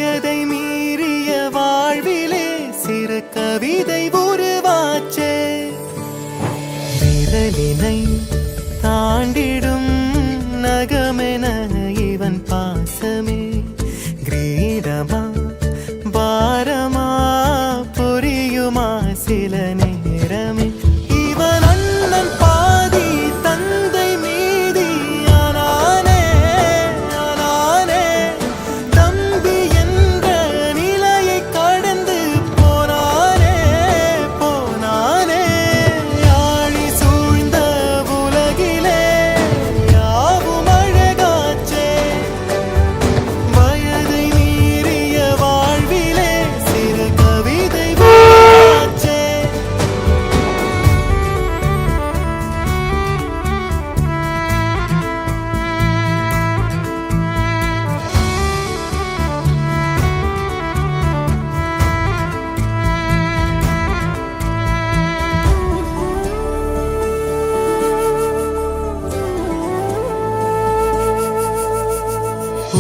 வயதை மீறிய வாழ்விலே சிறு கவிதை உருவாச்சே. விரலினை தாண்டிடும் நகமென இவன் பாசமே கிரீடமா பாரமா புரியுமா சில நேரமே. இவன் அண்ணன் பாதி தந்தை மீதி ஆனானே ஆனானே. தம்பி என்ற நிலையை கடந்து போனானே போனானே. ஆழி சூழ்ந்த உலகிலே யாவும் அழகாச்சே. வயதை மீறிய வாழ்விலே சிறு கவிதை உருவாச்சே.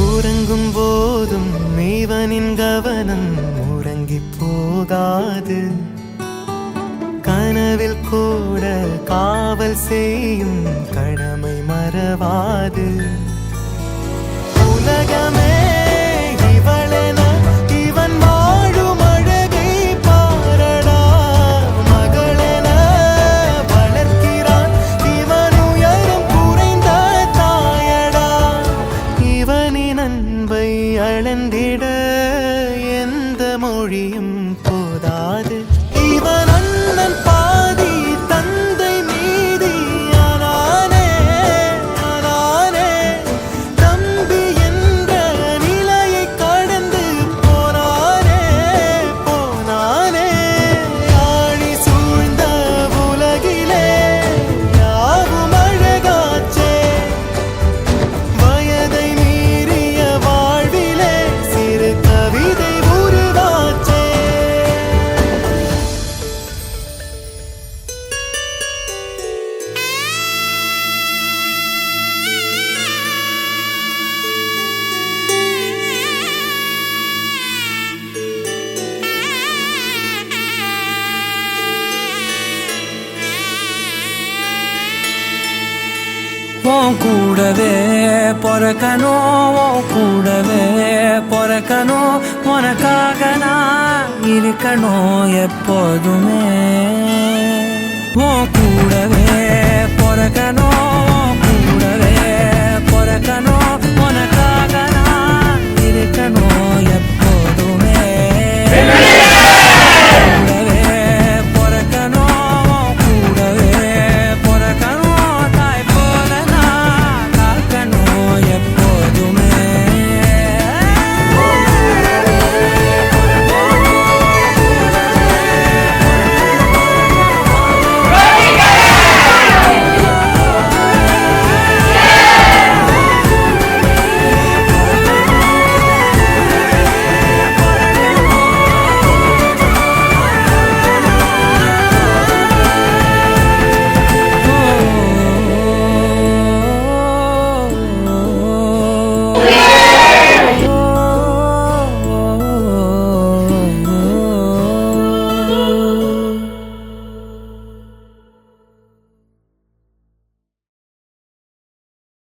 உறங்கும் போதும் இவனின் கவனம் உறங்கி போகாது. கனவில் கூட காவல் செய்யும் கடமை மறவாது. உலகமே இவளென இவன் வாழும் அழகை பாரடா. மகளென வளர்க்கிறான் இவன் உயரம் குறைந்த தாயடா. இவனின் அன்பை அளந்திட எந்த மொழியும் போதாது. இவன் அண்ணன் பாதி தந்தை மீதி ஆனானே ஆனானே. தம்பி என்ற நிலையை கடந்து போனானே போனானே. ஆழி சூழ்ந்த உலகிலே யாவும் அழகாச்சே. வயதை மீறிய வாழ்விலே சிறு கவிதை உருவாச்சே. உன் கூடவே பொறக்கணும், உன் கூடவே பொறக்கணும். உனக்காக நான் இருக்கணும் எப்போதுமே. உன் கூடவே பொறக்கணும், உன் கூடவே பொறக்கணும். உனக்காக நான் இருக்கணும்